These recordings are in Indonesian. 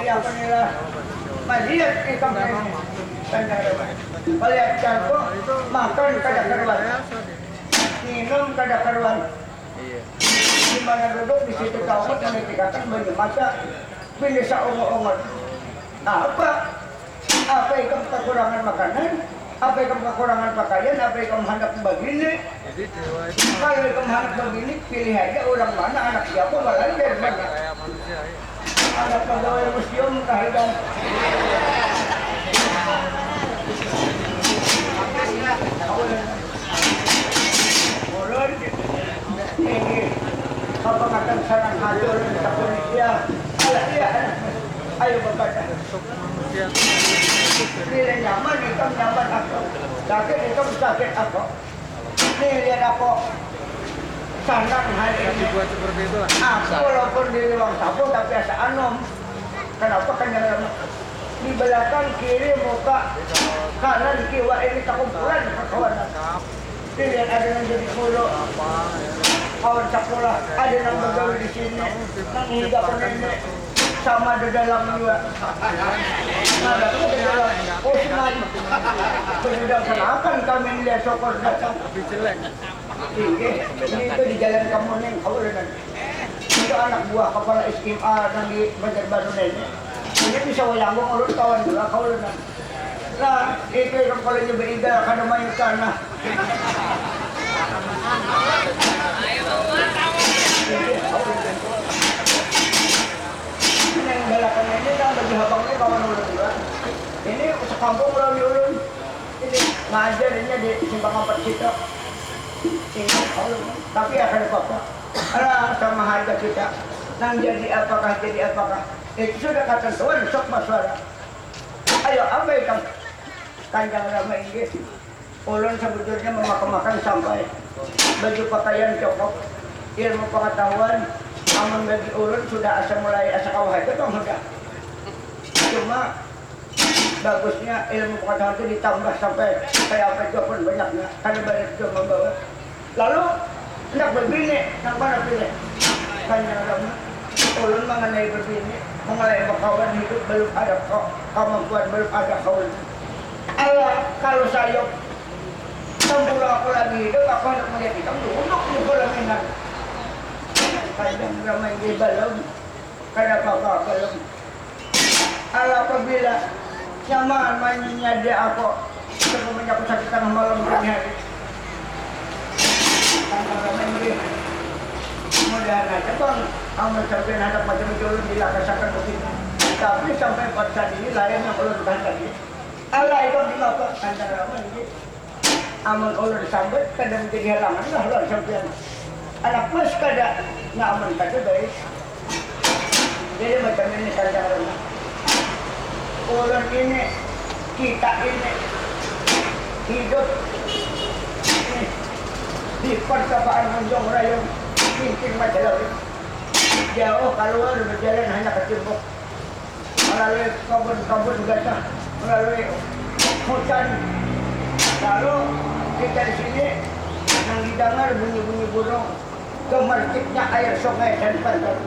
apa nila malihat ikam ini malihat jago makan kada karuan minum kada karuan di mana duduk di situ kau yang dikatakan banyak mata bisa ongol-ongol apa ikam kekurangan makanan apa ikam kekurangan pakaian apa ikam hendak begini kalau ikam hendak begini pilih aja orang mana anak siapa malah biar banyak anak pegawai museum kahidan ulun ini apa akan sarang hadir di Indonesia iya ayo berkata nilai nyaman ikam nyaman aku sakit ikam sakit aku nih lihat aku sangat hari ini dibuat seperti itu lah aku walaupun di ruang sapu tapi asa anom kenapa kan jangan di belakang kiri muka kanan kiwa ini kekumpulan kawan lihat ada yang jadi mulu kawan sekolah ada yang begawe di sini nang hingga penenek sama di dalam juga ada tuh di dalam Osman sudah selakan kami lihat sokor datang lebih jelek ini itu di jalan Kamuning kau dengan itu anak buah kepala SMA yang di Banjarbaru ini bisa wayanggung urut kawan juga kau dengan nah itu yang kalau nyebeiga kada main tanah ini yang belakang ini kan bagi habangnya kawan ulun juga ini sekampung melalui ulun ini ngajarnya di Simpang 4 situ ini tapi akan apa-apa sama harga kita nang jadi apakah itu sudah ketentuan sok masalah ayo apa ikan kanjang ramai ini ulun sebetulnya memakan sampai baju pakaian cukup ilmu pengetahuan aman bagi ulun sudah mulai asa kawah itu toh sudah cuma bagusnya ilmu pengetahuan itu ditambah sampai kayak apa itu pun banyaknya karena banyak itu membawa lalu hendak berbini yang mana pilih kanjang ramai ulun mengenai berbini mengenai berkawan hidup belum ada kemampuan belum ada kawan Allah kalau saya tempur aku lagi hidup aku hendak melihat hitam duduk di kolam minat kadang ramai di belum kada apa-apa belum Allah apabila nyaman mainnya dia aku sebelumnya aku sakitan malam hari kadang ramai di mudah-mudahan aja bang amal sampai hadap macam julun dilakasakan begini tapi sampai pada saat ini layan yang ulun tahan tadi Allah itu dilakukan antara ramai ini aman ulun disambut kadang menjadi halangan lah ulun sampai anak plus kada nggak aman kada baik jadi macam ini kadang ramai ulun ini kita ini hidup ini di percobaan Tanjung Rayong pinting Majalah jauh keluar berjalan hanya ke Timbuk melalui kebun-kebun gajah melalui hutan lalu kita di sini yang didengar bunyi-bunyi burung gemerciknya air sungai dan pantai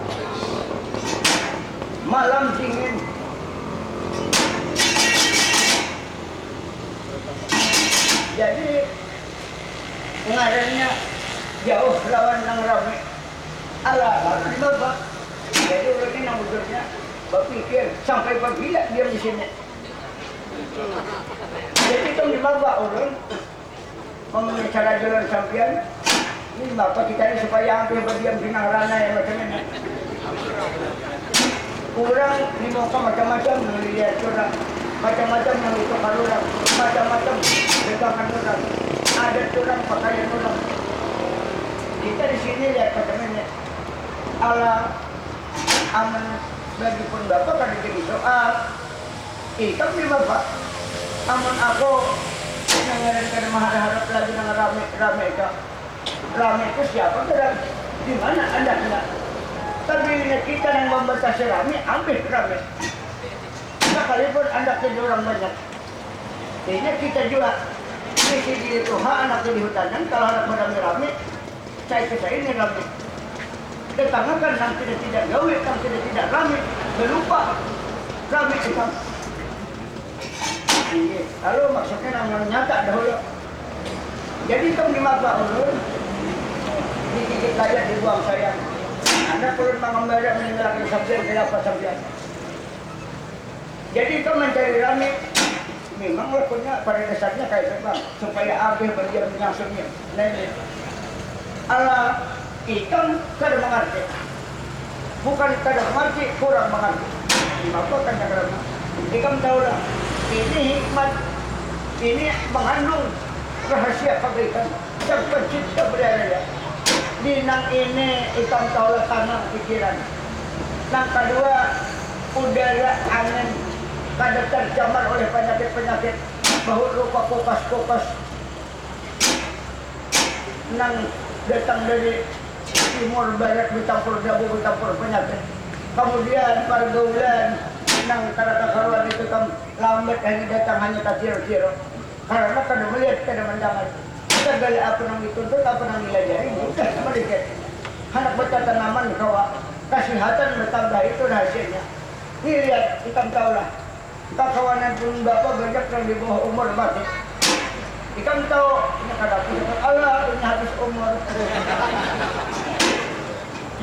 malam dingin jadi ngarannya jauh lawan yang ramai Allah di bawah jadi ulun ini wujudnya berpikir sampai bila dia di sini jadi itu di bawah ulun memenuhi cara jalan sampian ini bapak kita ini supaya hampir berdiam di rana yang macam ini kurang di muka macam-macam melihat orang macam-macam yang itu orang macam-macam pegangan orang ada orang pakaian orang kita di sini lihat macam ini Allah aman bagi pun bapak kan jadi soal ikam di bapak aman aku mengerenkan harap lagi dengan rame itu siapa kan di mana anda tidak tapi kita yang membatasi rame ambil rame sekalipun anda jadi orang banyak ini kita juga misi di Tuhan anak di hutanan kalau anak rame saya ini rame tetangga kan yang tidak gawe, yang tidak rame, berlupa Rami kita. Lalu maksudnya namanya nyata dahulu. Jadi kamu di mata ulun, dikit aja dibuang sayang. Anda perlu mengembara meninggalkan sabjan kenapa sabjan. Jadi kamu mencari rami, memang lakunya pada dasarnya kayak bang, supaya abe berdiam langsungnya. Nah, Allah ikan kada mengerti, bukan kada mengerti, kurang mengerti. Apa kan kadang ikan tahu lah. Ini hikmat, ini mengandung rahasia kebaikan yang pencipta berada. Di nang ini ikan tahu tanah pikiran. Nang kedua udara angin kada tercemar oleh penyakit-penyakit bahu rupa kopas-kopas nang datang dari timur barat bercampur dabu bercampur penyakit. Kemudian pergaulan nang karuan itu kan lambat hanya datang hanya tasir-sir karena kada melihat kada mendengar segala apa yang dituntut apa yang dilajari mudah sedikit anak bertanaman kawa kesehatan bertambah itu rahasianya. Ini lihat ikan tahulah kawanan pun bapak banyak yang di bawah umur mati ikan tahu ini kada punya Allah ini habis umur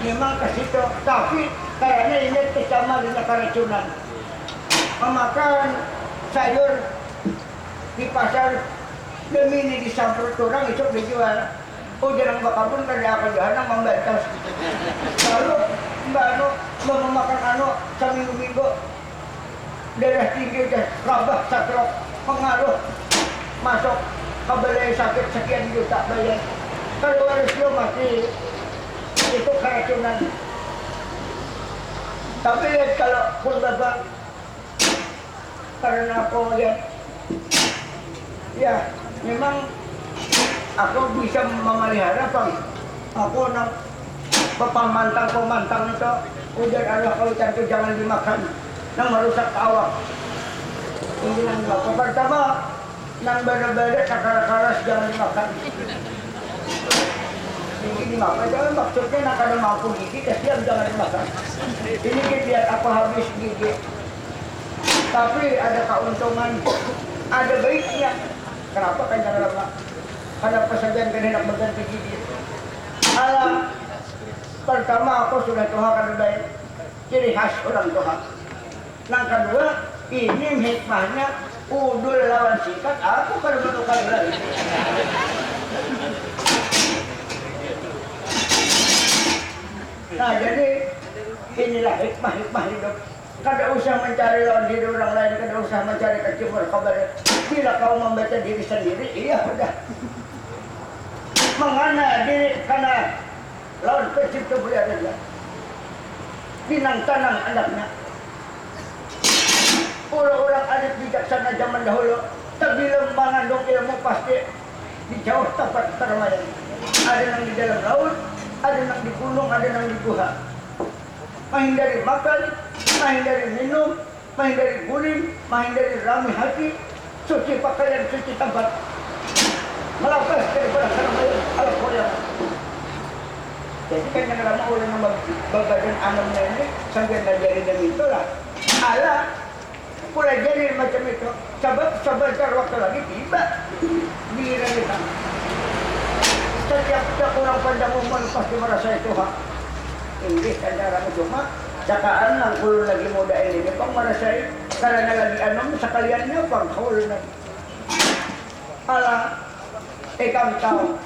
memang ke situ tapi kayaknya ini kecamar dengan keracunan memakan sayur di pasar demi ini disamper orang itu dijual jarang bakal pun kada akan jalan membatas lalu mbak anu mau memakan anu seminggu-minggu darah tinggi dan rabah satrok pengaruh masuk ke balai sakit sekian juta bayar kalau harusnya masih itu keracunan tapi lihat kalau pun bapak karena aku lihat ya memang aku bisa memelihara bang aku nak pemantang itu udah ada kalau itu jangan dimakan nang merusak awak ini nang bapak pertama nang beda-beda karas jangan dimakan ini dimakan jangan maksudnya nak ada mampu gigi kesian jangan dimakan ini biar aku habis gigi tapi ada keuntungan ada baiknya kenapa kan jangan lama karena pesajian kan hendak berganti gigi alam pertama aku sudah Tuhan kan baik ciri khas orang Tuhan yang kedua ini hikmahnya udul lawan sikat aku kan menukar lagi nah jadi inilah hikmah hidup kada usah mencari lawan diri orang lain kada usah mencari kecimur kabar bila kau membaca diri sendiri iya udah mengana diri karena lawan pencipta berada dia binang tanang anaknya orang-orang alit bijaksana zaman dahulu terbilang mengandung ilmu pasti di jauh tempat termayang ada yang di dalam laut ada yang di gunung ada yang di gua menghindari makan menghindari minum menghindari guling menghindari rami hati suci pakaian suci tempat melapas daripada keramaian ala Korea jadi kan yang lama oleh nama badan anomnya ini sampai ngajari dan itulah ala mulai jadi macam itu sabar waktu lagi tiba bila kita setiap orang panjang umur pasti merasa itu hak ini kan cara cuma cakaan lang kulo lagi muda ini pang merasai karena lagi anom sekaliannya pang kulo lagi ala kamu tahu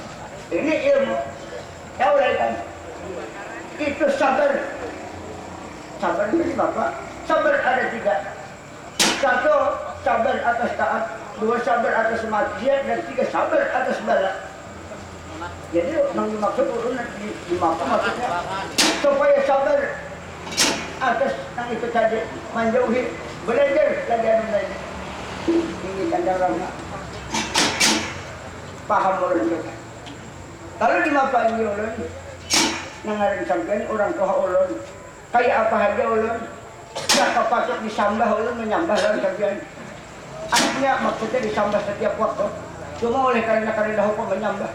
ini ilmu tahu lah kan itu sabar itu bapak sabar ada 3 1 sabar atas taat 2 sabar atas maksiat dan 3 sabar atas bala jadi yang dimaksud urunan di maka maksudnya supaya sabar atas yang itu tadi menjauhi belajar lagi ini ini tanda rama paham orang kita kalau dimapain di ulun nangarin sampean orang tua ulun kayak apa aja ulun gak kepatut disambah ulun menyambah orang sampean artinya maksudnya disambah setiap waktu cuma oleh karena hukum menyambah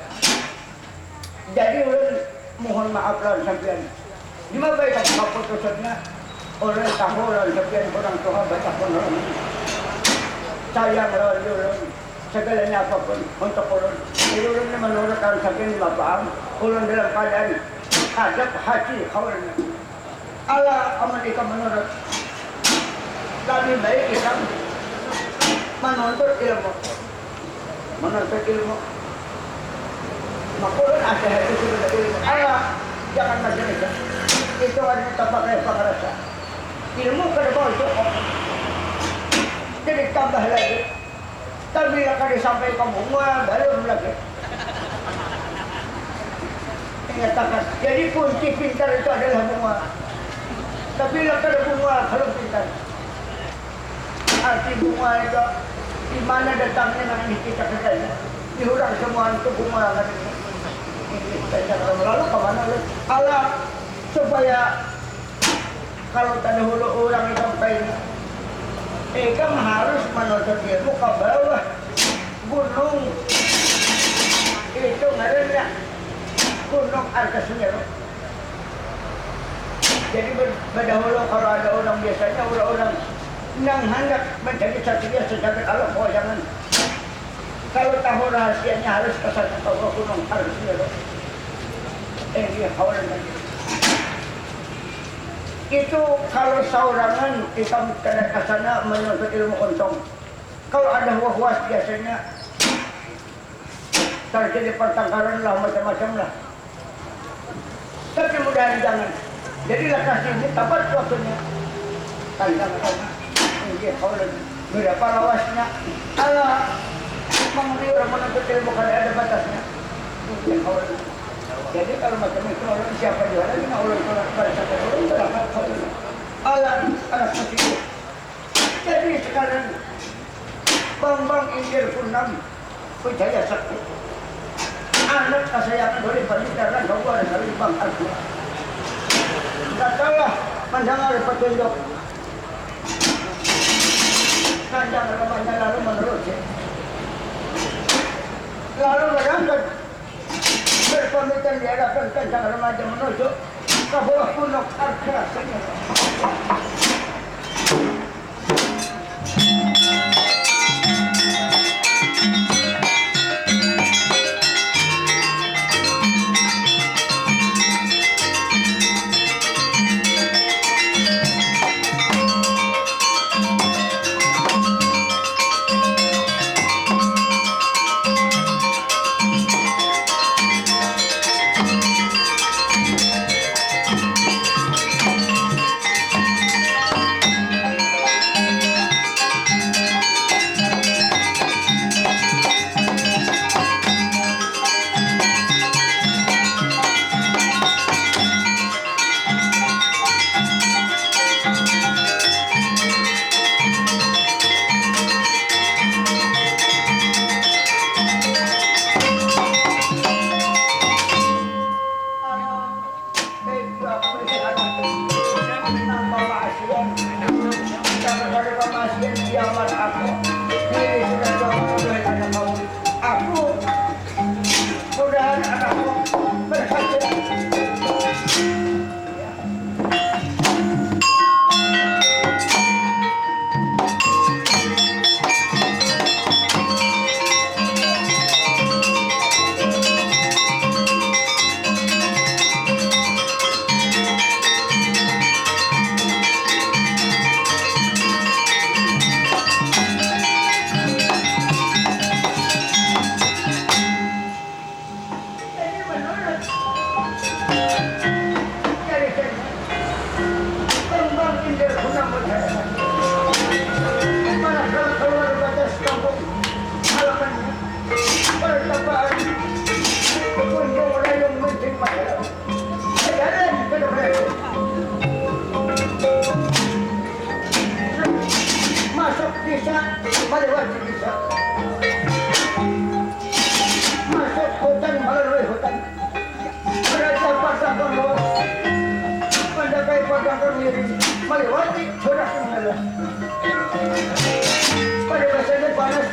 jadi ulun mohon maaf lawan sampean dimapain keputusannya Orang tahu orang sekian orang tua baca pun orang sayang orang segalanya apapun untuk orang. Orang ini menurut orang sekian lapang, orang dalam keadaan adab hati kawan. Allah Amerika menurut lebih baik kita menuntut ilmu, Makulun ada hati sudah ilmu. Allah jangan macam itu ada tapak rasa. Ilmu kada mau cukup. Jadi tambah lagi. Tapi akan disampaikan bunga belum lagi. Ingatkan. Jadi kunci pintar itu adalah bunga. Tapi kada bunga kalau pintar. Arti bunga itu di mana datangnya nanti kita kerja. Diurang semua itu bunga kan. Lalu kemana lu? Allah supaya kalau terdahulu orang itu sampai kamu harus menuntut ilmu ke bawah gunung itu ngarannya gunung Arkasemeru. Jadi berdahulu kalau ada orang biasanya orang-orang yang hendak menjadi satria sejagat Allah, oh jangan. Kalau tahu rahasianya harus ke sana ke gunung Arkasemeru. Dia kawan lagi. Itu kalau saurangan kita kena ke sana menuntut ilmu untung. Kalau ada was-was biasanya terjadi pertengkaran lah macam-macam lah. Tapi mudahan jangan. Jadilah kasih ini kabar waktunya. Tantang-tantang. Ini kawan lagi. Berapa lawasnya? Allah mengundi orang menuntut ilmu kalau ada batasnya. Ini kawan lagi. Jadi kalau macam itu orang siapa jualan ini orang pada satu orang berangkat alam anak masih. Jadi sekarang Bambang Inggir Purnam Wijaya Sakti anak kesayangan dari Panitara Gawar dari Bang Arjuna. Katalah mendengar petunjuk kanjang ramanya lalu menerus lalu berangkat berpamitan di hadapan kanjang remaja menuju ke bawah gunung Arkasemeru.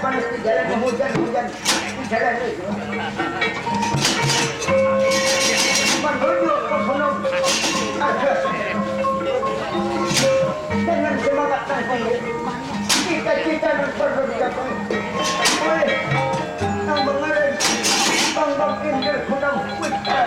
Panas di jalan, hujan di jalan itu. Menuju ke gunung Arkasemeru. Cita-cita ng pagbabigat ko. Uy, ang mga rin, ang mag-indir ko ng wita.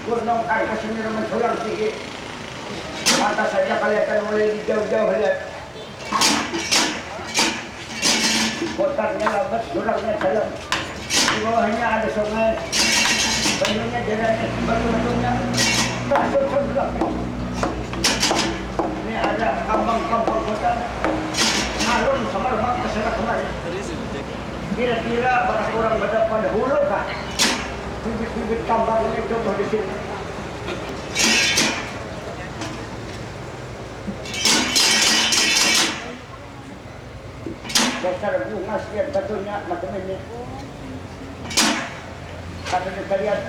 Gunung harga sini naman sulang sige. Mata saja kelihatan mulai jauh-jauh lihat. Kotaknya lambat, surangnya dalam. Di bawahnya ada sungai. Banyunya jalannya, batu-batunya masuk sebelah. Ini ada kampung-kampung kota. Alun sama lemak kesana kemari. Kira-kira barang orang pada hulu kah? Bibit-bibit tambangnya contoh di sini. Dasar bunga sekian batunya macam ini. Kalau kita lihat,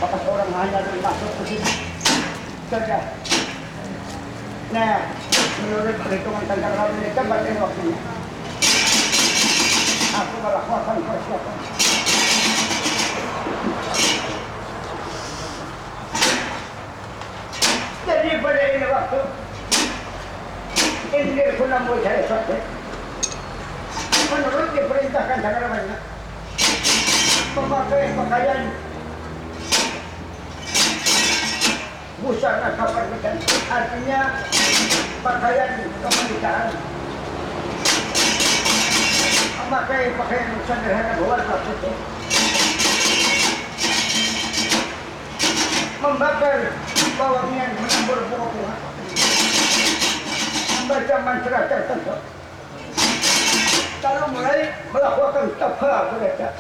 apa orang hanya masuk ke sini saja. Nah, menurut perhitungan tanggal kami ini tempat ini waktunya. Aku melakukan persiapan. Jadi pada ini waktu, ini pun nampak saya sakit. menurut diperintahkan saudara-saudara memakai pakaian busana kemerdekaan, artinya pakaian kemerdekaan, memakai pakaian sederhana berwarna putih, membakar bawangian, menambur bunga-bunga, membaca mantra tertentu. Kalau mulai melakukan tapa mereka.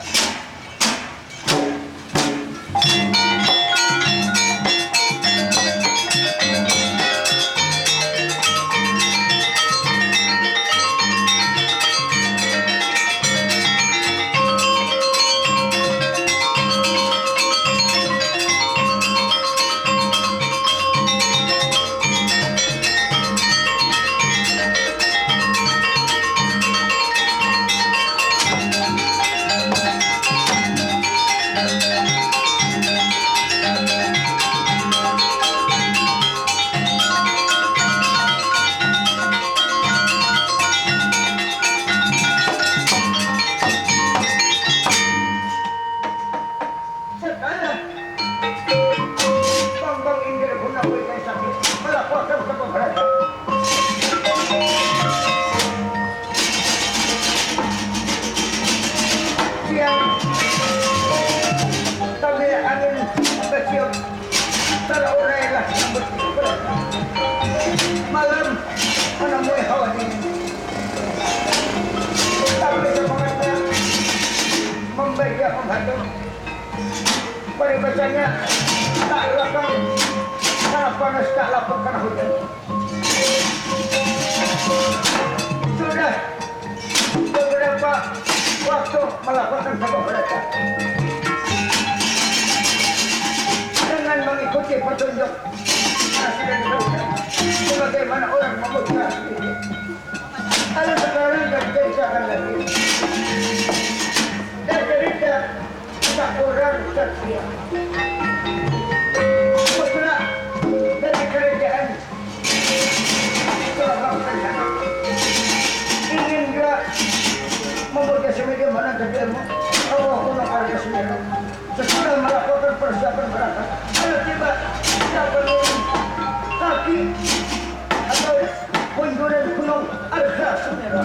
Malam menemui hawa dingin, tapi semangatnya membaca membantu. Peribahasanya tak lapang karena panas, tak lapang karena hujan. Sudah beberapa waktu melakukan sebuah mereka dengan mengikuti petunjuk sebagaimana orang memutuskan diri. Ada sekarang dan ceritakan lagi. Dan cerita tak orang setia. Putra dari kerajaan Surabaya sana ingin dia membuat semedi mana kerjaanmu. Allah pulang harga semedi. Sesudah melakukan persiapan berangkat, tiba-tiba tidak menurun kaki atau kunjungan gunung Arga Semeru.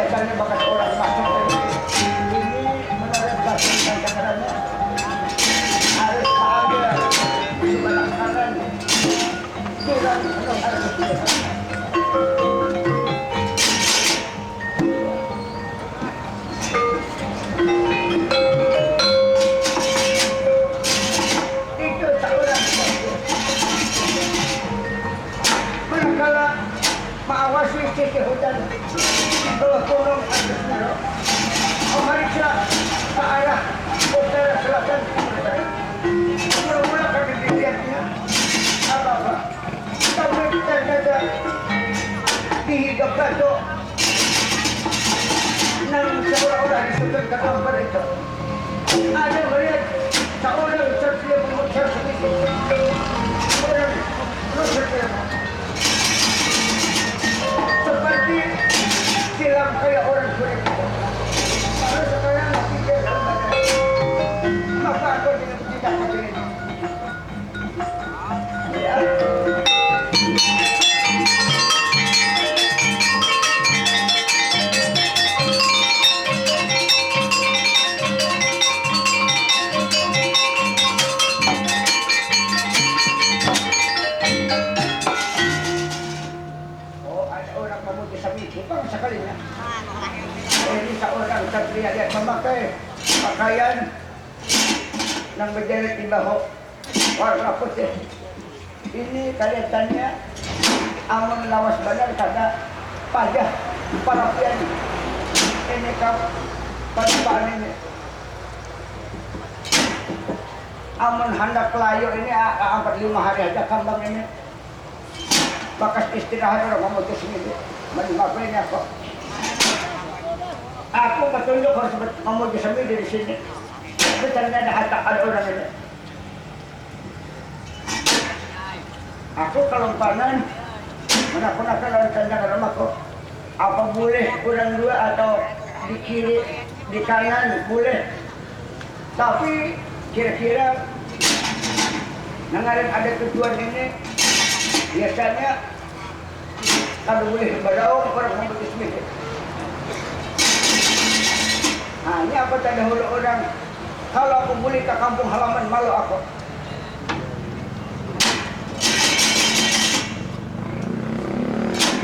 Kalian bakat orang masuk ini menurut bahasa cakarannya harus ada kebanyakan kurang harus itu tak orang manakala mengawasi titik hujan kalau gunung Arga Semeru memeriksa ke arah utara selatan mula-mula kami dilihatnya apa-apa tapi ternyata dihidap batu nang seolah-olah disebutkan apa itu ada melihat seorang setia mengucap sedikit orang Nusantara seperti silam kayak orang kulit. Kalau sekarang tidak dalam badan, maka aku tidak begini. Ya. mabuti sa mito. Pang sakali niya. Hindi sa orang Satria yan memakai pakaian ng berderet di baho warna putih. Ini kelihatannya amun lawas badan kada pajah parapian ini kap panipaan ini. Amun hendak layu ini 4-5 hari aja kambang ini. Bakas istirahat orang memutus ini. Menimapin aku. Aku petunjuk harus memuji sendiri di sini. Tapi ternyata ada orang ini. Aku kalau panen menak-menakan orang tandang rumahku. Apa boleh kurang 2 atau di kiri, di kanan boleh. Tapi kira-kira nangarin ada tujuan ini biasanya kalau boleh berdaung orang memutus sendiri. Nah, ini apa tanda hulu orang kalau aku boleh ke kampung halaman malu aku.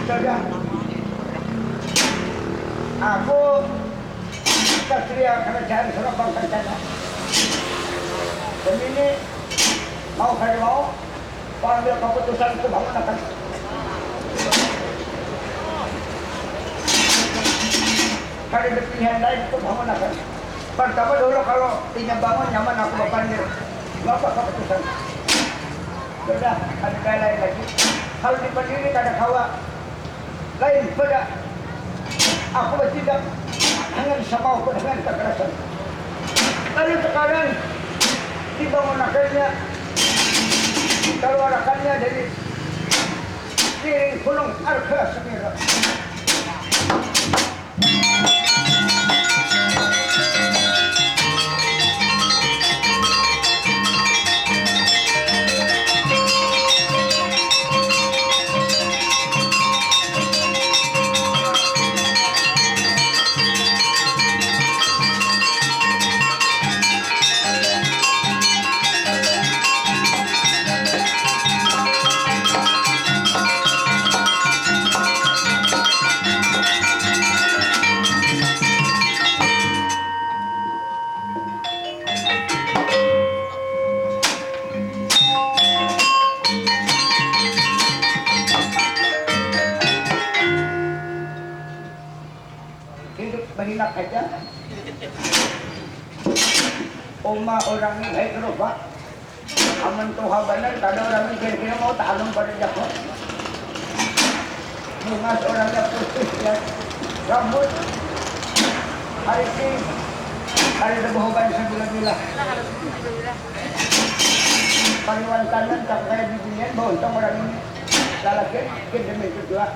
Sudah. Aku Satria kerajaan Surabaya Kencana. Dan ini mau kada mau ambil keputusan itu bangun akan. Kada ada pilihan lain itu bangun akan. Pertama dulu kalau tinggal bangun nyaman aku berpandir. Apa keputusan? Sudah ada lain lagi. Kalau dipandiri kada kawa lain pada aku bertindak dengan sama aku dengan kekerasan. Lalu sekarang dibangun akhirnya keluarkannya dari piring gunung Arga Semira. Berhinak aja. Oma orang ini baik lupa. Aman tuha benar, kada orang ini kira-kira mau talong pada jakot. Bungas orangnya putih ya. Rambut. Hari ini hari debuhan sebilah-bilah. Paniwan kanan tak kayak bibinya bau untung orang ini. Lalaki demi kedua.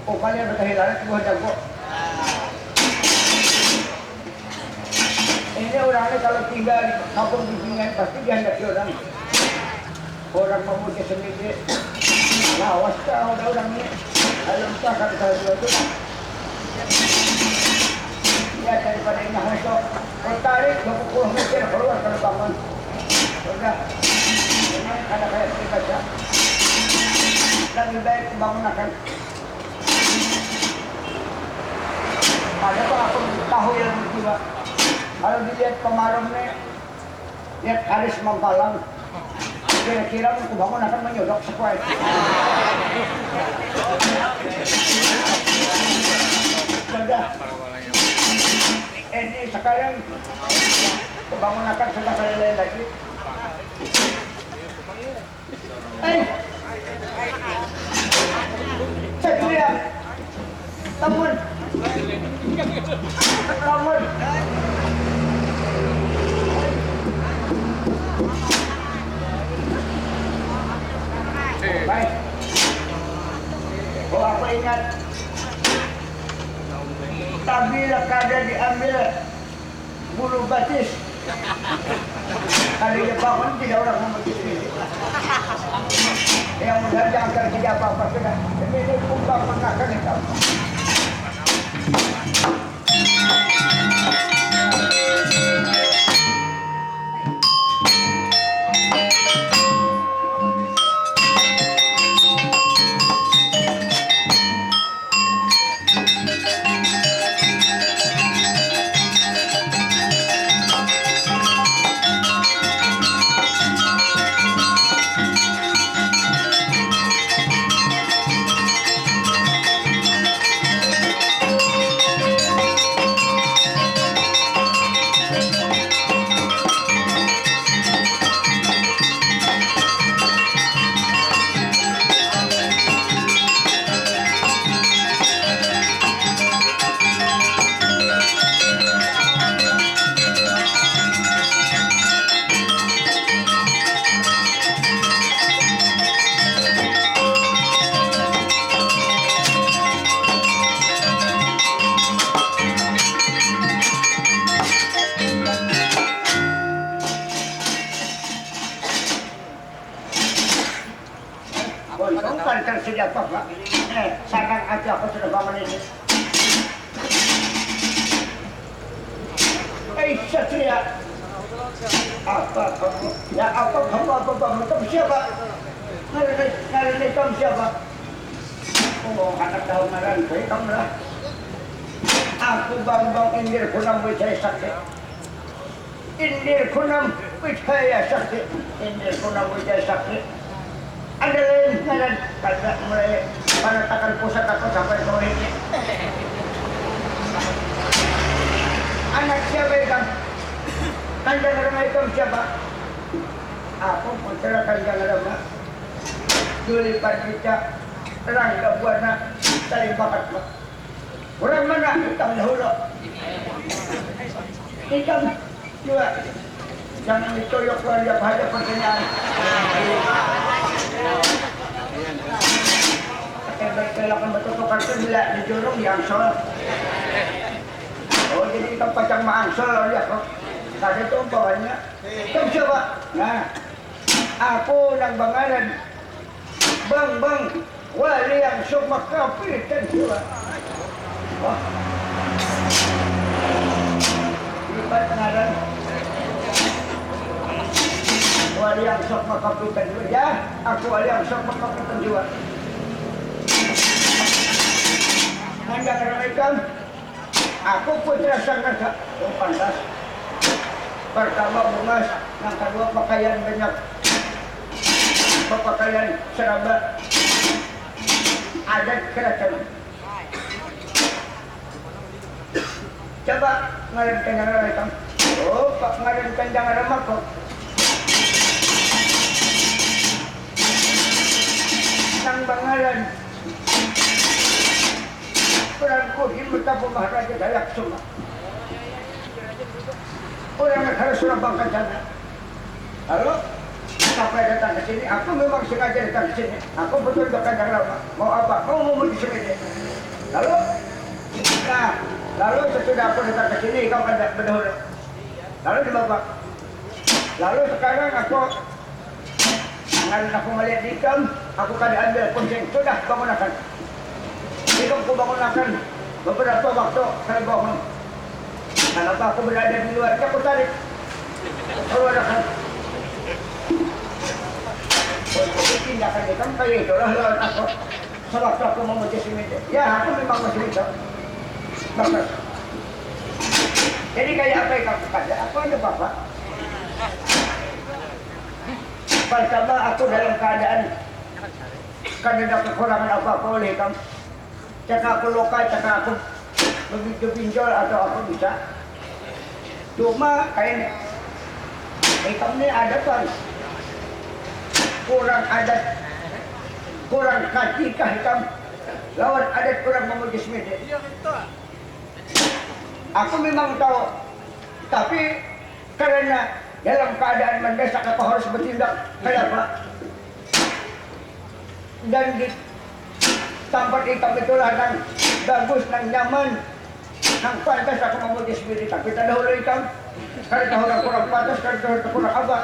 Oh kalian berkehilangan sebuah jago. Ini orangnya kalau tinggal di kampung bimbingan pasti dihendaki orang. Orang memuji sendiri. Lawas kah ada orang ini. Alam tak kata saya itu. Ya daripada ini masuk. Tertarik 20 meter keluar ke bangun. Sudah. Ini ada kayak kita saja. Lebih baik bangunakan. Ada apa aku tahu yang jiwa. Kalau dilihat pemaromnya, lihat alis mempalang, kira-kira kebangun akan menyodok sesuai. Sudah. Ini sekarang kebangun akan sudah kali lain lagi. Satria, temun, temun. Baik. Oh, aku ingat tabila kada diambil bulu batis. Kali dia bangun tidak orang memutus ini. Yang mudah jangan tidak apa-apa sudah. Ini kumpang mengakan itu. Pak. Sadar aja aku sudah bangun ini. Satria. Apa kamu? Ya apa kamu kamu siapa? Narinig kamu siapa? Oh, anak daun naran, kamu lah. Aku Bambang Indir Kunam Wijaya Sakti. Indir Kunam Wijaya Sakti. Indir Kunam Wijaya Sakti. Ada lain ngaran karena mulai penetakan pusat aku sampai ke ini. Anak siapa itu? Kanjeng Rama itu siapa? Aku putra Kanjeng Rama. Juli Pandita Rangga Buana Tali Bakat. Orang mana? Hitam dahulu. Hitam juga. Jangan ditoyok keluarga pada pertanyaan. Baik-baik betul-betul bila dijorong di Angsol. Oh jadi kita pacang Angsol ya kok. Tadi itu umpamanya. Kamu siapa? Nah, aku nang bangaran. Bang, wali yang sukma kapitan jiwa. Wah. Lipat ngaran. Wali yang sukma kapitan jiwa. Ya, aku wali yang sukma kapitan jiwa. Kanjeng Rama, aku putra sang naga. Yang pantas. Pertama bungas, yang kedua pakaian banyak. Pakaian seraba. Adat kerajaan. Coba ngaran Kanjeng Rama. Oh, Pak ngaran Kanjeng Rama kok. Nang bangaran. Perangku himuta Maharaja Dayak Suma. Orang negara Surabaya Kencana. Lalu sampai datang ke sini, aku memang sengaja datang ke sini. Aku betul ke Kanjeng Rama. Mau apa? Mau di sini. Lalu sesudah aku datang ke sini, kau kan berdahulu. Lalu di bapak. Lalu sekarang aku melihat di ikam, aku kan ambil kuncing. Sudah bangunakan. Hidupku bangunakan beberapa waktu saya bangun. Kenapa aku berada di luar? Aku tarik. Keluarkan. Untuk tindakan itu kan kayak itulah lawan aku. Sewaktu aku memuji simite. Ya aku memang masih itu. Bagus. Jadi kayak apa yang kamu kata? Aku ada bapak. Pertama aku dalam keadaan karena kekurangan apa-apa oleh kamu. Cakap aku lokal, cakap aku begitu pinjol atau aku bisa. Cuma kayak hitam ini ada kan kurang adat, kurang katikah hitam. Lawan adat kurang memuji semedi. Aku memang tahu, tapi karena dalam keadaan mendesak aku harus bertindak. Kenapa? Dan di tempat hitam itulah yang bagus, yang nyaman, yang pantas aku memuji sendiri. Tapi tak dahulu hitam, karena orang kurang pantas, karena kurang abad.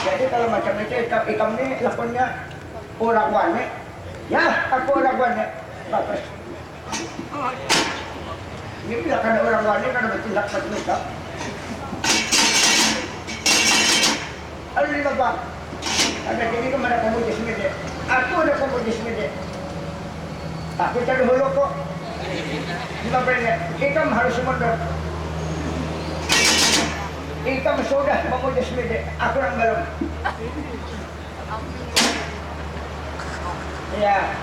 Jadi kalau macam itu hitam ini lakonnya orang wane. Ya, aku orang wane. Bagus. Ini bila kada orang wane, kada bertindak macam itu. Lalu ini bapak, ada jadi kemana pemuji sendiri. Aku ada pemuji sendiri. Tapi tak dahulu kok. Ikam harus mundur. Ikam sudah memuji sendiri. Aku yang belum. Ya,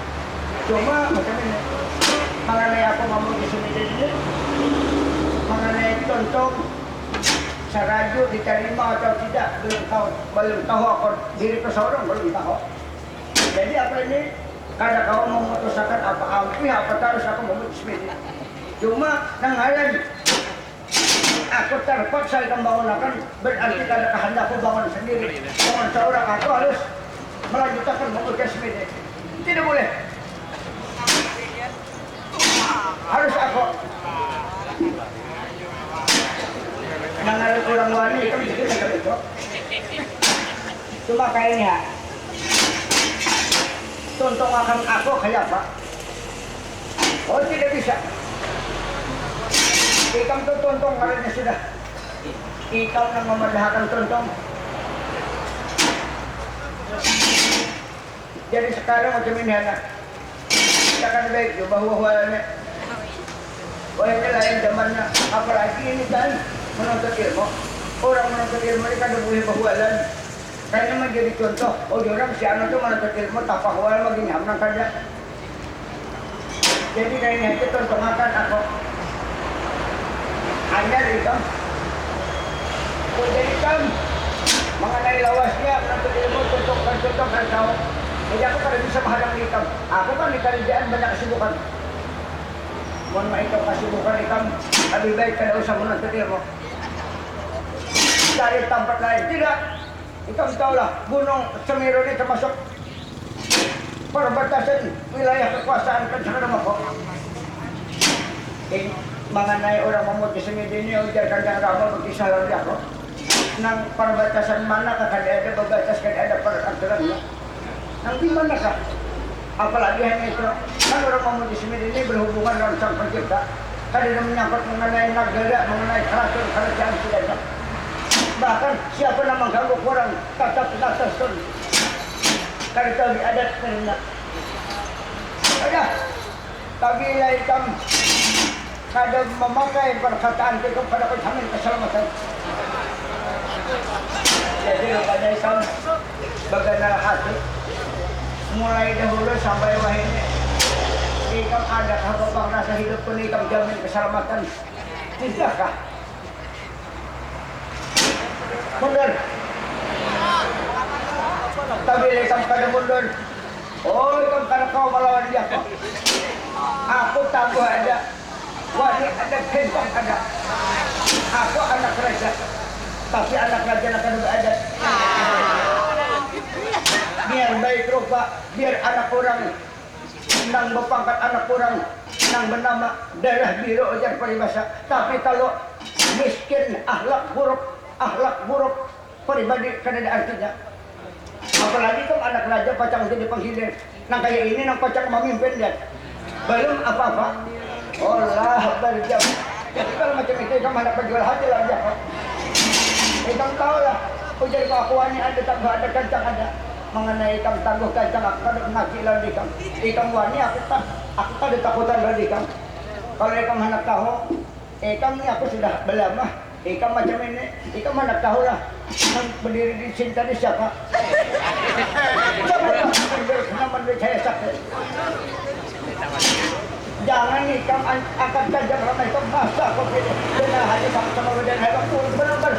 cuma macam ini. Mengenai aku memuji sendiri ini, mengenai contoh seraju diterima atau tidak belum tahu aku diri seorang belum tahu. Jadi apa ini? Kada kau memutuskan apa ampi apa terus aku memutus sendiri. Cuma nangaran aku terpaksa membangunkan berarti kada kehendakku bangun sendiri. Bangun seorang aku harus melanjutkan memutus sendiri. Tidak boleh. Harus aku. Nangaran orang wani itu begitu begitu. Cuma kayaknya tuntong akan ako, kaya pa. O, tidak bisa. Ikaw tutuntong ka rin na sila. Ikaw nang mamadahakan tuntong. Jadi sekarang macam ini anak. Kita kan baik, bahwa walaupun lain zamannya, apalagi ini kan menuntut ilmu. Orang menuntut ilmu ini kan boleh bahualan. Karena menjadi contoh, oh orang si anak itu menuntut ilmu, tak bahual lagi nyaman kerja. Jadi dari itu contoh makan aku. Hanya itu. Oh jadi kan mengenai lawasnya menuntut ilmu, contoh kan tahu. Jadi aku kada bisa menghadang ikam. Aku kan di kerjaan banyak kesibukan. Mohon maaf ikam kesibukan ikam. Lebih baik kada usah menuntut ilmu. Cari tempat lain. Tidak. Ikam tahulah Gunung Semeru ini termasuk perbatasan wilayah kekuasaan Kencana Mako. Mengenai orang memuji sendiri ini ujar Kanjeng Rama berkisah lagi aku. Nang perbatasan mana kan ada berbatas kan ada peraturannya. Nang di mana kah? Apalagi hanya itu, kan orang memuji sendiri ini berhubungan dengan Sang Pencipta. Kan dia menyangkut mengenai negara, mengenai kerajaan tidak. Bahkan siapa yang mengganggu orang kata sun. Kan itu di adat kerana. Ada, tapi ikam kada memakai perkataan itu pada kejamin keselamatan. Jadi pada ikam bagaimana hati. Mulai dahulu sampai wahini ikam ada apa rasa hidup pun ikam jamin keselamatan. Tidakkah? Mundur. Tapi ikam kada mundur. Oh ikam kada kau melawan dia kok. Aku tangguh ada. Wani ada, kentong ada. Aku anak raja. Tapi anak raja akan ada. Biar baik rupa, biar anak orang nang berpangkat anak orang nang bernama darah biru ujar peribahasa. Tapi kalau miskin akhlak buruk pribadi kan ada artinya. Apalagi kan anak raja pacang jadi penghilir. Nang kayak ini nang pacang memimpin dia. Belum apa-apa. Allah berjam. Jadi kalau macam itu kamu hendak berjual hati lah dia. Kamu tahu lah. Ujar keakuannya ada tangguh ada kencang ada. Mengenai ikam tangguh kencang aku kada ngaji lah ikam. Ikam wani aku tak takutan lah ikam. Kalau ikam hendak tahu, ikam ni aku sudah berlama. Ikam macam ini, ikam hendak tahu lah. Berdiri di cinta ni siapa? Siapa yang nama saya sakit? Jangan ikam akan tajam ramai ikam masa kau pilih. Benar hanya sama badan hebat tu benar-benar.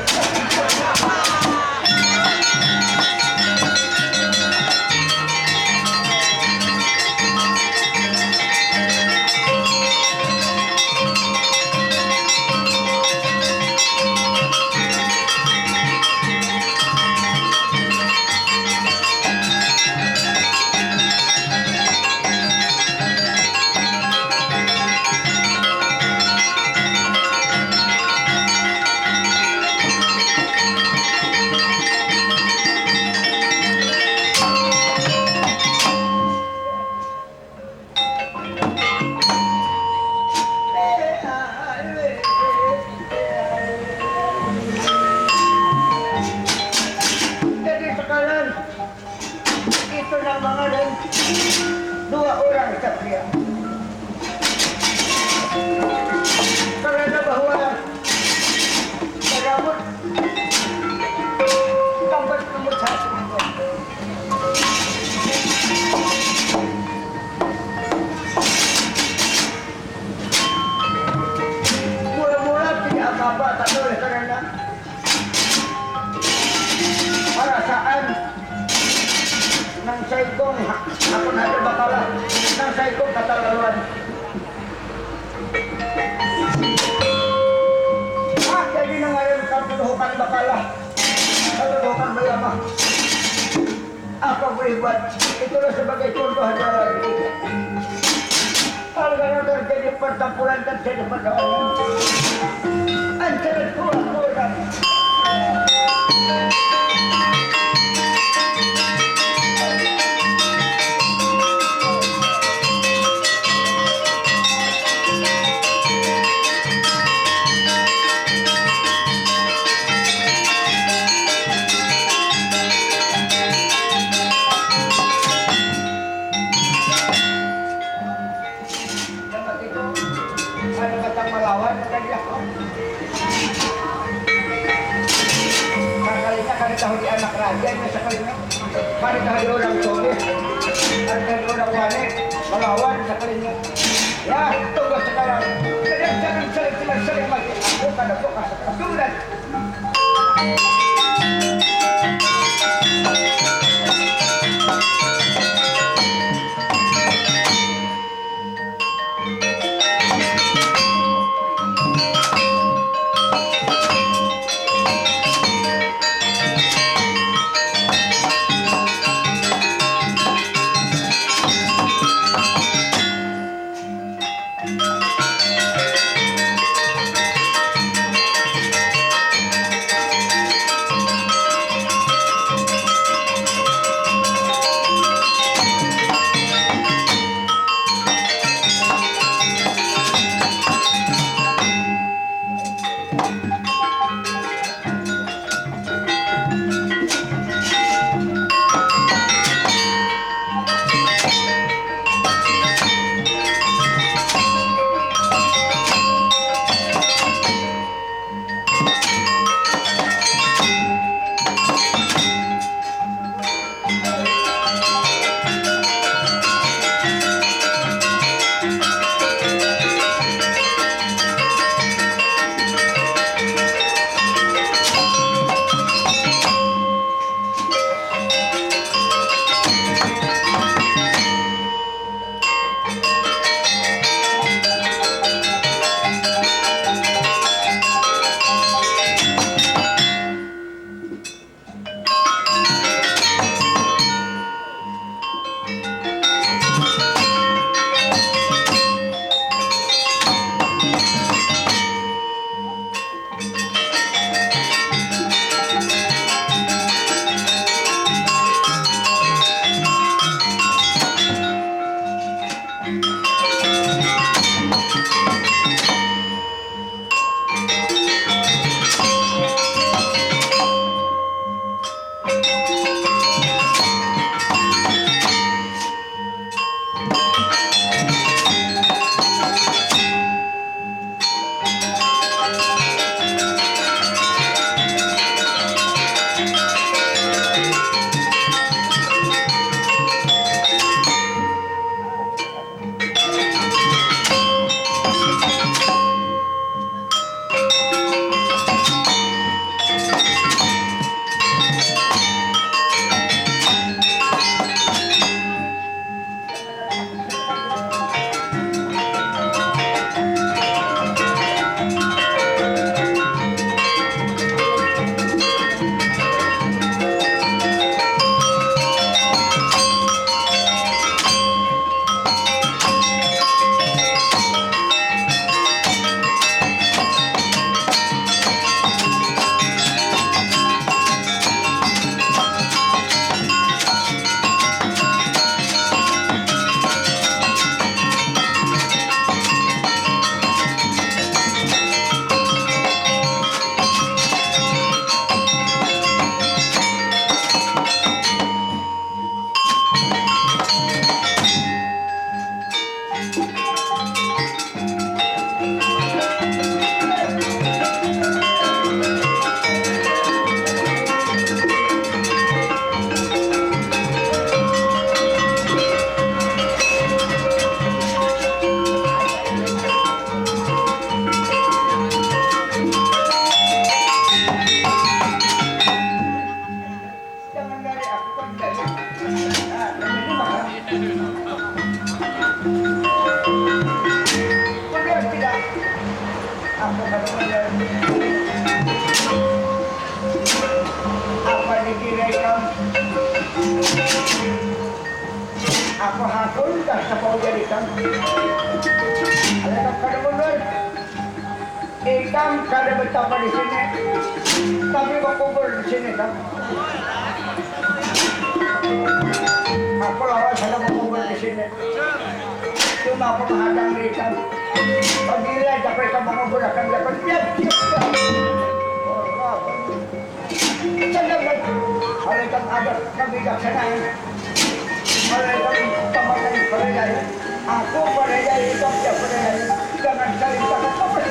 Dua orang satria. Karena bahwa rambut kambat nomor 1. Mula-mula tidak apa-apa, tak boleh karena perasaan nang saikong aku ada bakalah nang saikong kata laluan jadi nang ayam kaluluhukan bakalah kaluluhukan melama apa boleh buat itulah sebagai contoh aja lagi kalau terjadi pertempuran terjadi perlawanan antara dua orang. orang melawan kan dia. Kalinya kada tahu di anak raja ini sekalinya. Kada tahu di orang soleh. Kada tahu di orang wanita melawan sekalinya. Ya, tugas sekarang. Jangan sering lagi. Aku kada fokus. Sudah. Apa dikira kamu? Aku hakul dah siapa jadi kamu? Ada kada benar. Ikam kada betapa di sini, tapi kok kubur di sini kan? Aku lawan sada kubur di sini. Cuma aku menghadang mereka. Apabila dapat kamu kubur akan dapat dia. Jangan oleh kamu ada kebijaksanaan. Oleh kamu tamatkan perayaan. Aku perayaan itu tidak perayaan. Jangan saling takut.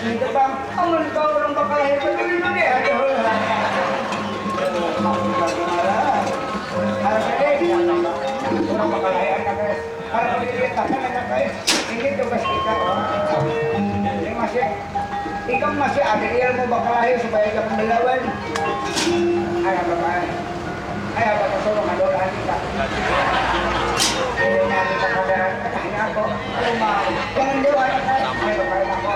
Dito bang, aman ka orang bakal lahir ke dunia deh, aduh. Harus ada orang bakal lahir guys. Kalau diceritakan anak guys, ini tugas kita. Ini masih, ikam masih ada ilmu bakal lahir supaya jangan melawan. Ayah bapak, ayah bapak suruh ngadoran kita. Ini nanti kepada tanya aku, rumah jangan jauh anak guys, ayo bapak aku.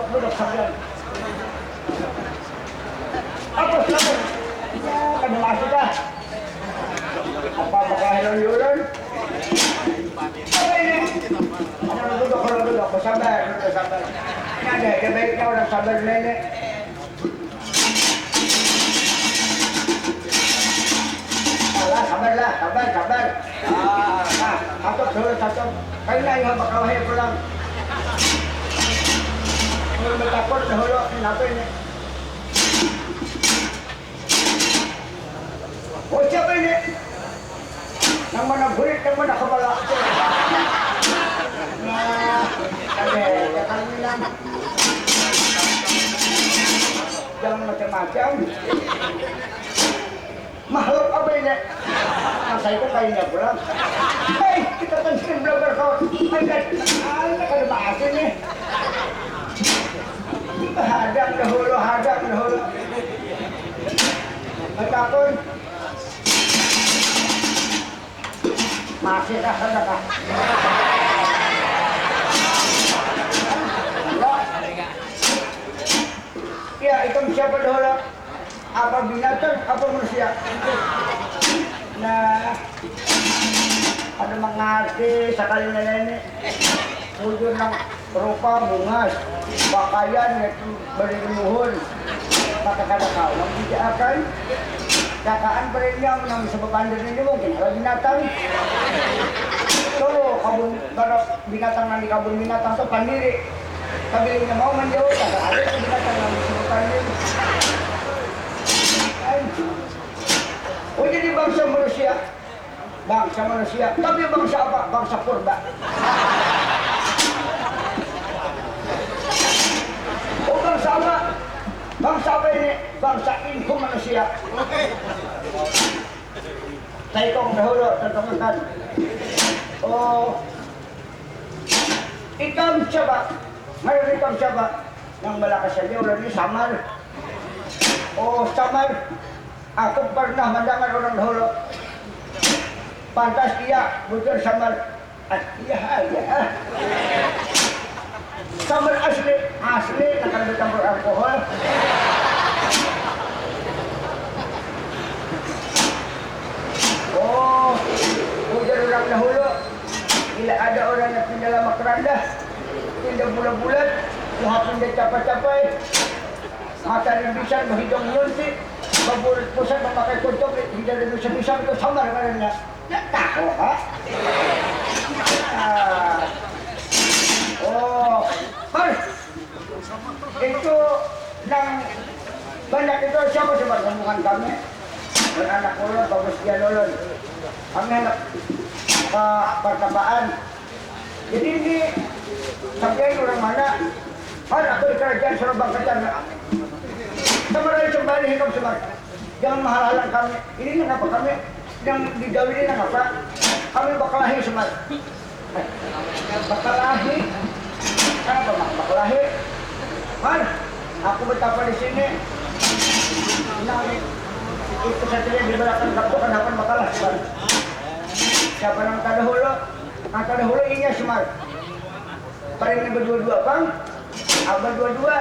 Duduk sambil. Apa selalu? Ya, kan masuk dah. Apa bakal hilang-hilang? Apa ini? Duduk, sabar. Ini ada baiknya orang sabar nenek. Sabar. Satu. Kailan yang bakal lahir pulang. Takut dahulu, kenapa ini? Oh siapa ini? Yang mana burit, yang mana kepala? Nah, jangan bilang. Jangan macam-macam. Makhluk apa ini? Masa itu kayaknya pulang. Hei, kita kan sering belajar kau. Anda kan bahas ini. Hadang dahulu. Betapun masih dah sedekah. Ya, itu siapa dahulu? Apa binatang, apa manusia? Nah, ada mengerti sekali ini. Wujud ng rupa bungas, pakaian yaitu berlimuhun, maka kada kau membicarakan kakaan perinya menang sebab ini mungkin kalau binatang. Tuh kabun kalau binatang nanti kabun binatang tuh pandiri, kabilinya mau menjauh kada ada binatang yang disebut pandiri. Oh jadi bangsa manusia, tapi bangsa apa? Bangsa purba. Bangsa apa ini? Bangsa info manusia. Saya kong dahulu teman-teman. Oh, ikam siapa? Mayroon ikam siapa? Yang malakas saja orang ini samar. Oh, samar. Aku pernah mendengar orang dahulu. Pantas dia bujur samar. Iya. Samar asli akan bercampur alkohol. Oh, ujar orang dahulu. Bila ada orang yang pindah lama kerandah, pindah bulat-bulat, luha pindah capai-capai, mata rimbisan, berhidung nyuntik, berbulat pusat memakai kuntuk, tidak ada bisa-bisa itu samar karena ya tahu, ha? Oh, itu nang banyak itu siapa coba rombongan kami? Anak ulun, bagus dia lulun. Kami anak pertambaan. Jadi ini sampai orang mana Har, ako di kerajaan Surabaya Kencana. Samarai kembali hidup semar. Jangan menghalang kami. Ini kenapa kami yang digawi ini kenapa? Kami bakal lahir semar. Bakal lahir. Kenapa mak? Bakal lahir. Har, aku betapa di sini. Nah, itu satria di belakang kapal kenapa bakal lahir semar. Siapa yang tadahulu? Yang tadahulu ini semar. Paling ini berdua-dua bang. Abah dua-dua.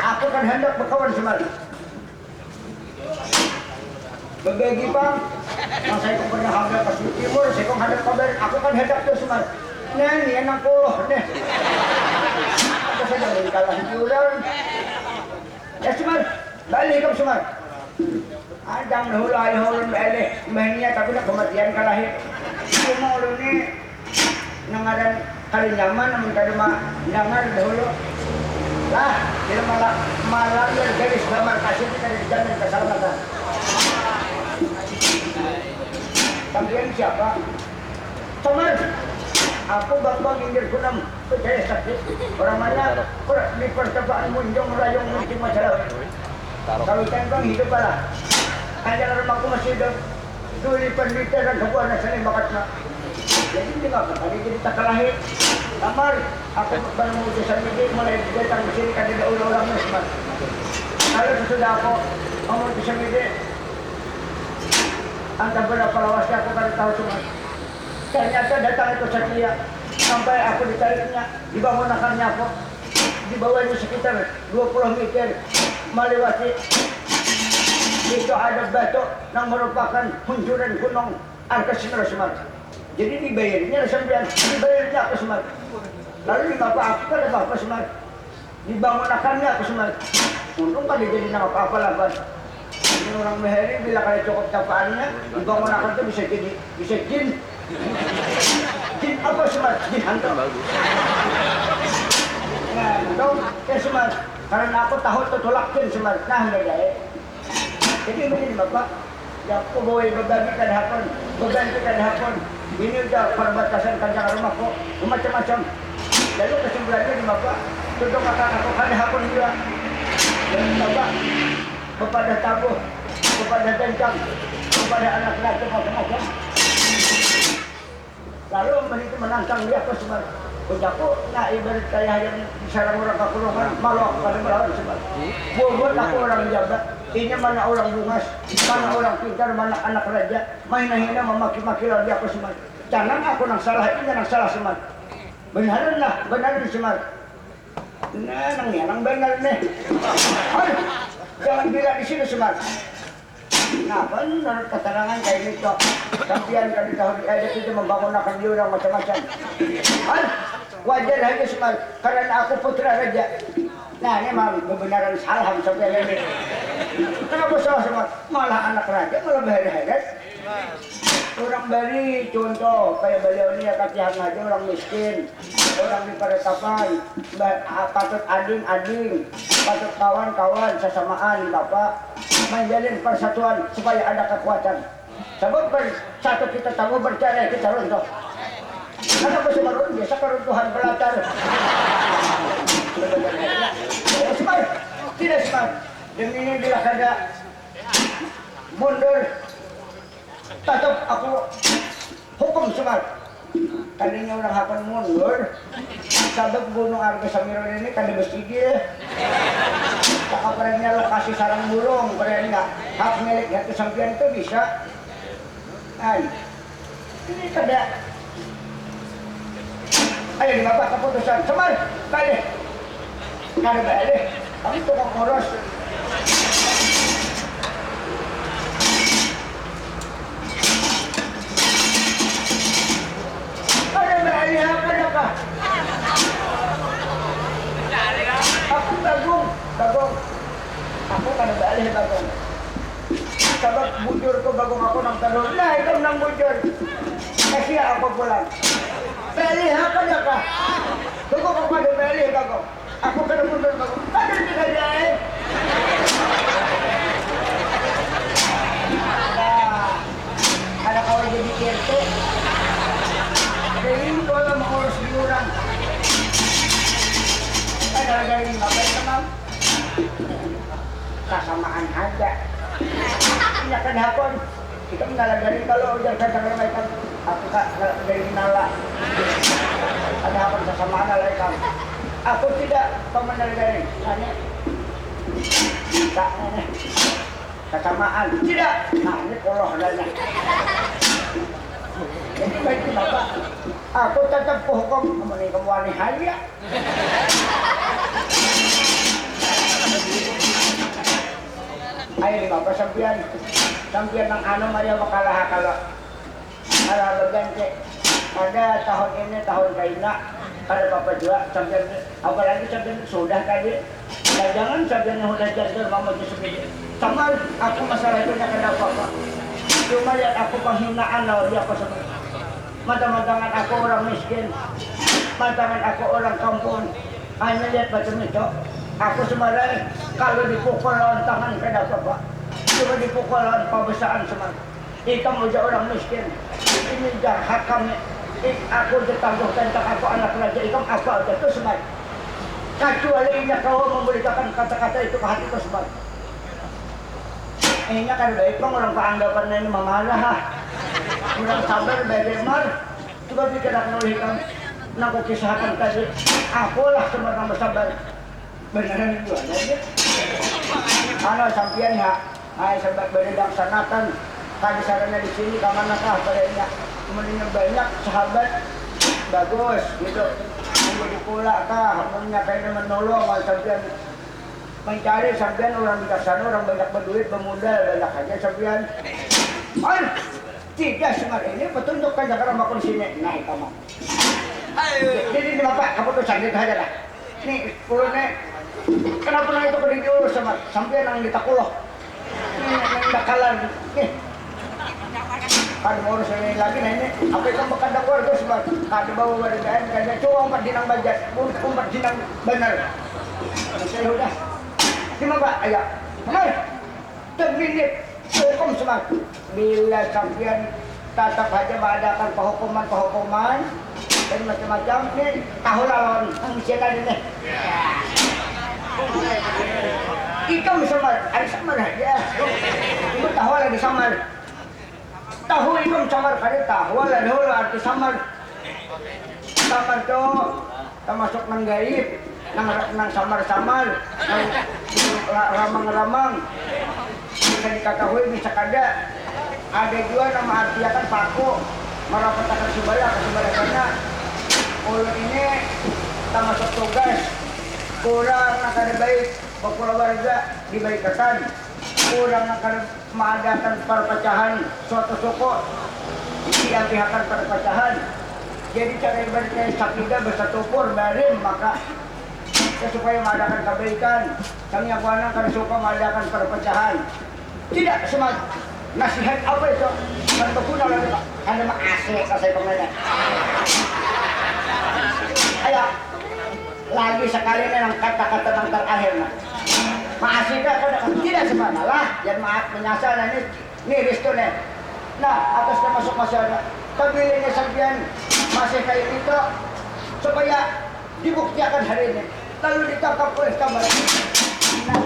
Aku kan hendak berkawan semar. Berbagi bang, yang saya pernah hamil ke timur, saya kong hadap kabar, aku kan hendak ke semar. Nah ini 60 nih. Aku saya jangan kalah hiburan. Ya semar, balik ke semar. Adang dahulu ayah ulun balik, mbahnya tapi nak kematian kalahir. Cuma ulun ini nangaran kali nyaman, namun kada nangar dahulu. Lah, tidak malah garis gambar kasih kita dijamin keselamatan. Sampian siapa? Samar. Aku bambang indir kunam percaya sakit. Orang mana? Di percobaan munjung rayung mencing masalah. Kalau tembang hidup lah. Hanya rumahku masih hidup. Duli pendeta dan kebuah nasalim bakatnya. Jadi tidak kali jadi tak kalahir. Samar. Aku baru mengutusan ini mulai datang ke sini kada ada orang-orang semar. Kalau sesudah aku mengutusan ini antara berapa lawasnya aku kan tahu semua. Ternyata datang itu satria sampai aku ditariknya, dibangunakannya aku di bawahnya sekitar 20 meter melewati itu ada batu yang merupakan hunjuran gunung Arkasimero Semar. Jadi dibayarnya sembilan, dibayarnya aku Semar. Lalu apa aku kan apa Semar. Dibangunakannya aku Semar. Untung kan dia jadi apa-apa lah Bas. Ini orang Meheri bila kali cukup tapaannya dibangunakan itu bisa jin apa Semar? Jin hantu. Nah, dong, Semar. Karena aku tahu tutulak jin Semar. Nah, enggak ada. Jadi begini Bapak, yang aku bawa berbagi kadahapon, berbagi kadahapon. Ini udah perbatasan kanjang rumahku, macam-macam. Lalu kesimpulannya di Bapak, tutup kakak aku kadahapon juga. Dan Bapak, kepada tabuh, kepada bencang, kepada anak laki macam-macam. Lalu itu menantang dia ke Semar. Ujaku, nak ibarat saya yang disarang orang kakulungan, malu aku kada melawan Semar. Buat aku orang jabat, ini mana orang bungas, mana orang pintar, mana anak raja, main-main memaki-maki lagi aku Semar. Jangan aku nang salah, ini nang salah Semar. Benaran lah, benaran Semar. Nah, nang benar nih. Aduh, jangan bilang di sini Semar. Nah, menurut keterangan kayak gitu, sampian kan di tahun adat itu membangunkan dia orang macam-macam. Wajar aja Semar, karena aku putra raja. Nah, ini memang kebenaran salah sampai ini. Kenapa salah Semar? Malah anak raja, malah berhedat. Orang Bali contoh kayak beliau ini ya kasihan aja orang miskin, orang di peretapan, patut ading-ading, patut kawan-kawan sesamaan Bapak menjalin persatuan supaya ada kekuatan. Sebab satu kita tahu bercerai kita runtuh. Kenapa Semar biasa keruntuhan belatar? Semar, tidak Semar. Dan ini bila ada mundur. Tetap aku hukum Semar. Tadinya orang akan mundur. Sabab gunung Arkasimero ini kada besi dia. Tak pernah lokasi sarang burung, pernah hak milik hati sampian itu bisa. Ay, ini kada. Ayo di Bapak keputusan Semar, balik. Kada balik. Kami tukang ngurus. Aku bagong. Aku kan balik bagong. Sebab bujur ko bagong ako ng talon. Nah, ikaw nang bujur. Kasi ako pulang. Balik ka na ka. Bagong ako na balik bagong. Ako ka na bujur bagong. Ano di ka dyan? Anak kau jadi RT. Jadi ini kalau mengurus di orang. Ada ini apa? sasamaan aja. Ini akan hapon. Kita menalagari kalau ujar kadang mereka aku dari nala. Ada hapon sasamaan alaikum. Aku tidak pemenalagari. Hanya tak ini sasamaan. Tidak. Nah ini poloh adanya. Jadi baik bapak. Aku tetap hukum menikah wanita ya. Ayo bapak sampian ng ano Maria makalah kalau bagian cek pada tahun ini tahun kaina kada bapak juga sampian apalagi sampian sudah tadi jangan sampian yang sudah jadi mama jadi sama aku masalah itu kada apa-apa cuma lihat aku penghinaan loh dia aku sama mata-matangan aku orang miskin matangan aku orang kampung hanya lihat macam itu aku sebenarnya kalau dipukul lawan tangan kada apa-apa cuma dipukul lawan pembesaan sebenarnya ikam udah orang miskin ini jahat kami aku ditangguh tentang aku anak raja ikam apa itu sebenarnya kecuali ini kau memberitakan kata-kata itu ke hatiku sebenarnya ini kan baik bang orang keanggapan ini memarah kurang sabar bagaimana coba pikir aku nulikan nak kisahkan tadi aku lah sebenarnya bersabar beneran itu aja ano sampian ya ay sebab beredang sanatan tadi sarana di sini kamana kah padanya kemudian banyak sahabat bagus gitu menjadi pula kah punya kayak menolong sampian mencari sampian orang bijaksana orang banyak berduit bermodal banyak aja sampian ay tidak semar ini petunjuk kan Jakarta makun sini nah kamu jadi bapak kamu tuh canggih aja lah nih pulunnya kenapa itu kedijur sama sampai yang ditakuloh ini dakalan nih kan mau urus ini lagi nah ini apa itu makadang warga semua ada bawa wargaan kada coba umpat dinang bajat umpat dinang benar saya udah terima pak ayo mari terminit hukum semua bila sampian tetap aja mengadakan penghukuman dan macam-macam nih tahu lawan ang siapa ini ikam samar, ada samar aja. Ibu tahu lagi samar. Tahu ikam samar kali tahu lah dulu arti samar. Samar tu termasuk nang gaib, nang samar-samar, nang ramang-ramang. Bisa diketahui bisa kada. Ada juga nama artiakan paku, merapatkan sebaliknya. Ulun ini termasuk tugas. Kurang akan baik keluarga dibaikkan kurang akan mengadakan perpecahan suatu suku diapihakan perpecahan jadi cara ibaratnya sakidah bersatu pur barin maka supaya mengadakan kebaikan kami yang akan suka mengadakan perpecahan tidak semangat nasihat apa itu berguna lagi pak anda mah asik saya pemerintah ayo lagi sekali yang kata-kata yang terakhir nah. Maasika tidak semana lah yang maaf menyasar ini restu nih nah atas masuk masyarakat pabilinya sampian masih kayak itu supaya dibuktikan hari ini lalu ditangkap oleh kamar nah.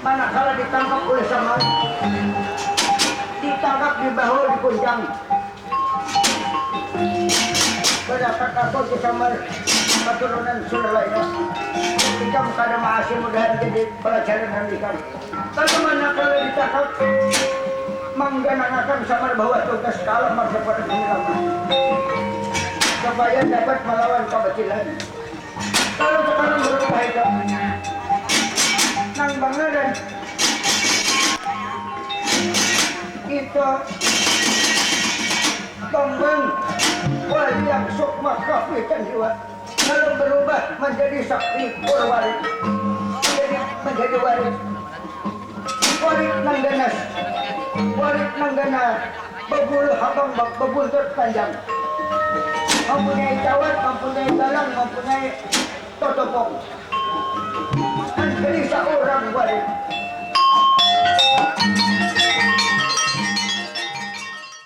Manakala ditangkap oleh Samar, ditangkap di bahu di kunjang. Berdapat aku ke Samar keturunan Sulaimah. Kita kada masih mudahan jadi pelajaran handikan. Kalau manakala ditangkap, menggananakan Samar bahwa tugas kalah masa pada penyelamatan supaya dapat melawan kebatilan. Kalau sekarang berubah itu. Nang bangaran itu Tombeng wali yang sukma kafikan jiwa lalu berubah menjadi sakti purwarit menjadi warit warit nanggana berbulu habang berbuntut panjang mempunyai cawat, mempunyai galang, mempunyai totopong dan gelisah